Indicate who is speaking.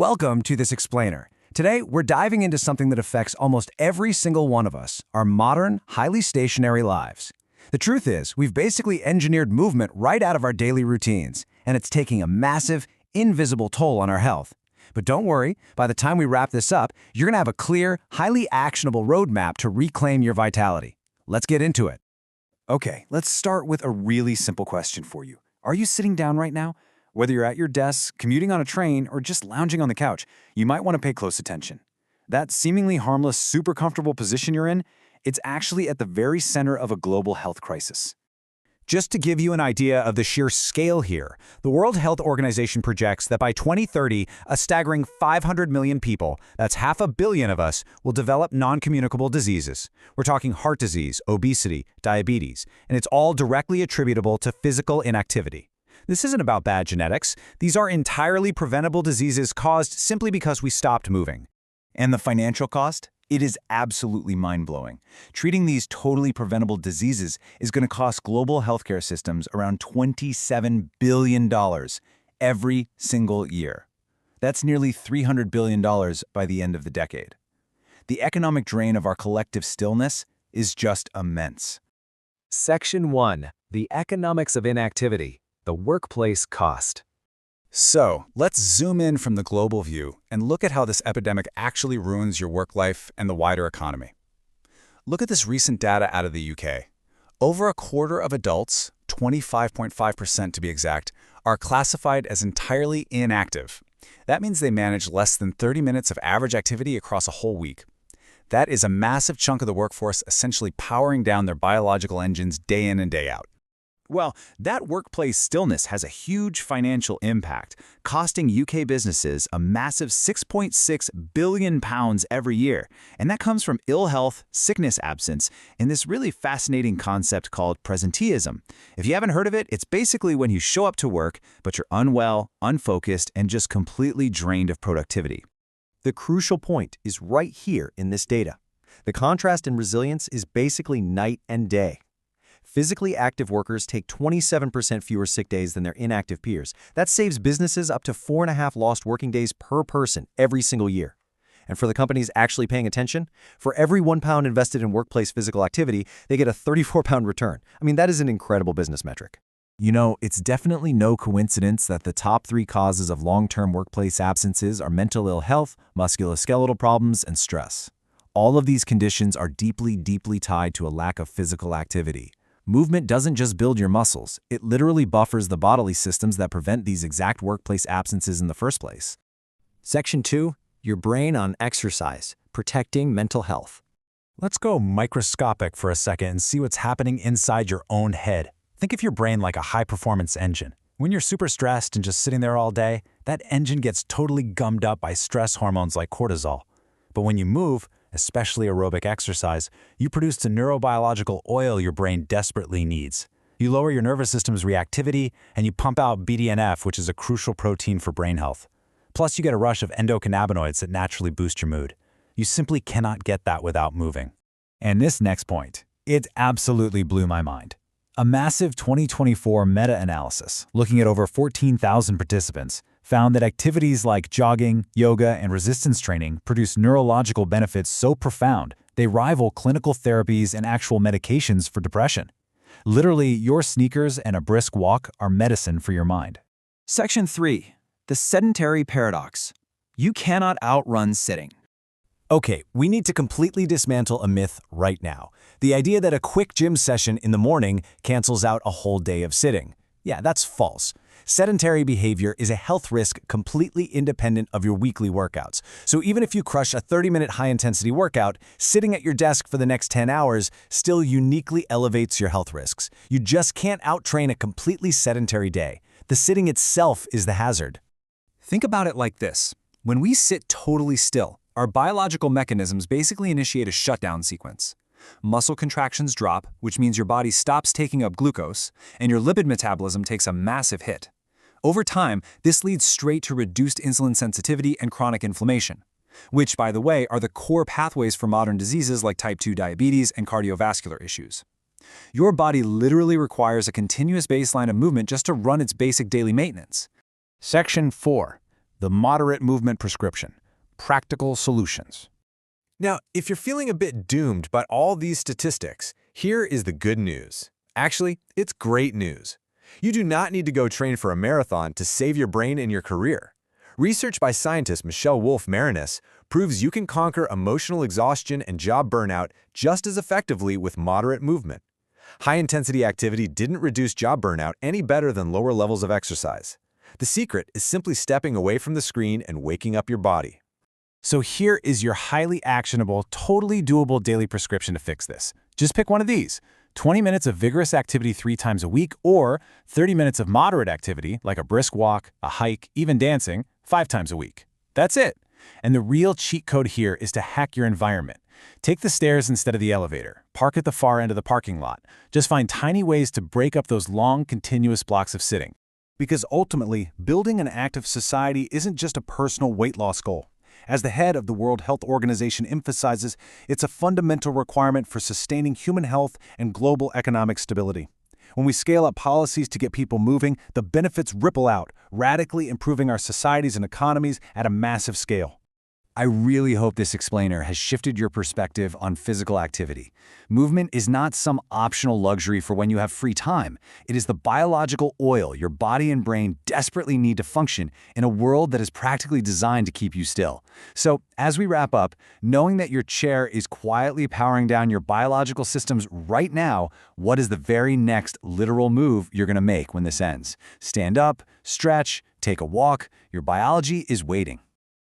Speaker 1: Welcome to this explainer. Today, we're diving into something that affects almost every single one of us, our modern, highly stationary lives. The truth is, we've basically engineered movement right out of our daily routines, and it's taking a massive, invisible toll on our health. But don't worry, by the time we wrap this up, you're going to have a clear, highly actionable roadmap to reclaim your vitality. Let's get into it.
Speaker 2: Okay, let's start with a really simple question for you. Are you sitting down right now? Whether you're at your desk, commuting on a train, or just lounging on the couch, you might want to pay close attention. That seemingly harmless, super comfortable position you're in, it's actually at the very center of a global health crisis.
Speaker 3: Just to give you an idea of the sheer scale here, the World Health Organization projects that by 2030, a staggering 500 million people, that's 500 million of us, will develop non-communicable diseases. We're talking heart disease, obesity, diabetes, and it's all directly attributable to physical inactivity. This isn't about bad genetics. These are entirely preventable diseases caused simply because we stopped moving.
Speaker 2: And the financial cost? It is absolutely mind-blowing. Treating these totally preventable diseases is going to cost global healthcare systems around $27 billion every single year. That's nearly $300 billion by the end of the decade. The economic drain of our collective stillness is just immense.
Speaker 4: Section 1. The Economics of Inactivity. The Workplace Cost.
Speaker 3: So, let's zoom in from the global view and look at how this epidemic actually ruins your work life and the wider economy. Look at this recent data out of the UK. Over a quarter of adults, 25.5% to be exact, are classified as entirely inactive. That means they manage less than 30 minutes of average activity across a whole week. That is a massive chunk of the workforce essentially powering down their biological engines day in and day out.
Speaker 2: Well, that workplace stillness has a huge financial impact, costing UK businesses a massive £6.6 billion every year. And that comes from ill health, sickness absence, and this really fascinating concept called presenteeism. If you haven't heard of it, it's basically when you show up to work, but you're unwell, unfocused, and just completely drained of productivity.
Speaker 5: The crucial point is right here in this data. The contrast in resilience is basically night and day. Physically active workers take 27% fewer sick days than their inactive peers. That saves businesses up to 4.5 lost working days per person every single year. And for the companies actually paying attention, for every £1 invested in workplace physical activity, they get a £34 return. I mean, that is an incredible business metric.
Speaker 6: You know, it's definitely no coincidence that the top 3 causes of long-term workplace absences are mental ill health, musculoskeletal problems, and stress. All of these conditions are deeply, deeply tied to a lack of physical activity. Movement doesn't just build your muscles, it literally buffers the bodily systems that prevent these exact workplace absences in the first place.
Speaker 5: Section 2. Your brain on exercise, protecting mental health.
Speaker 3: Let's go microscopic for a second and see what's happening inside your own head. Think of your brain like a high-performance engine. When you're super stressed and just sitting there all day, that engine gets totally gummed up by stress hormones like cortisol. But when you move, especially aerobic exercise, you produce the neurobiological oil your brain desperately needs. You lower your nervous system's reactivity, and you pump out BDNF, which is a crucial protein for brain health. Plus, you get a rush of endocannabinoids that naturally boost your mood. You simply cannot get that without moving. And this next point, it absolutely blew my mind. A massive 2024 meta-analysis, looking at over 14,000 participants, found that activities like jogging, yoga, and resistance training produce neurological benefits so profound they rival clinical therapies and actual medications for depression. Literally, your sneakers and a brisk walk are medicine for your mind.
Speaker 2: Section 3. The sedentary paradox. You cannot outrun sitting.
Speaker 3: Okay, we need to completely dismantle a myth right now. The idea that a quick gym session in the morning cancels out a whole day of sitting. Yeah, that's false. Sedentary behavior is a health risk completely independent of your weekly workouts. So even if you crush a 30-minute high-intensity workout, sitting at your desk for the next 10 hours still uniquely elevates your health risks. You just can't outtrain a completely sedentary day. The sitting itself is the hazard.
Speaker 2: Think about it like this. When we sit totally still, our biological mechanisms basically initiate a shutdown sequence. Muscle contractions drop, which means your body stops taking up glucose, and your lipid metabolism takes a massive hit. Over time, this leads straight to reduced insulin sensitivity and chronic inflammation, which, by the way, are the core pathways for modern diseases like type 2 diabetes and cardiovascular issues. Your body literally requires a continuous baseline of movement just to run its basic daily maintenance.
Speaker 1: Section 4. the moderate movement prescription. Practical solutions.
Speaker 2: Now, if you're feeling a bit doomed by all these statistics, here is the good news. Actually, it's great news. You do not need to go train for a marathon to save your brain and your career. Research by scientist Michelle Wolf-Marinis proves you can conquer emotional exhaustion and job burnout just as effectively with moderate movement. High-intensity activity didn't reduce job burnout any better than lower levels of exercise. The secret is simply stepping away from the screen and waking up your body.
Speaker 1: So here is your highly actionable, totally doable daily prescription to fix this. Just pick one of these. 20 minutes of vigorous activity 3 times a week, or 30 minutes of moderate activity, like a brisk walk, a hike, even dancing, 5 times a week. That's it. And the real cheat code here is to hack your environment. Take the stairs instead of the elevator. Park at the far end of the parking lot. Just find tiny ways to break up those long, continuous blocks of sitting. Because ultimately, building an active society isn't just a personal weight loss goal. As the head of the World Health Organization emphasizes, it's a fundamental requirement for sustaining human health and global economic stability. When we scale up policies to get people moving, the benefits ripple out, radically improving our societies and economies at a massive scale.
Speaker 2: I really hope this explainer has shifted your perspective on physical activity. Movement is not some optional luxury for when you have free time. It is the biological oil your body and brain desperately need to function in a world that is practically designed to keep you still. So, as we wrap up, knowing that your chair is quietly powering down your biological systems right now, what is the very next literal move you're going to make when this ends? Stand up, stretch, take a walk. Your biology is waiting.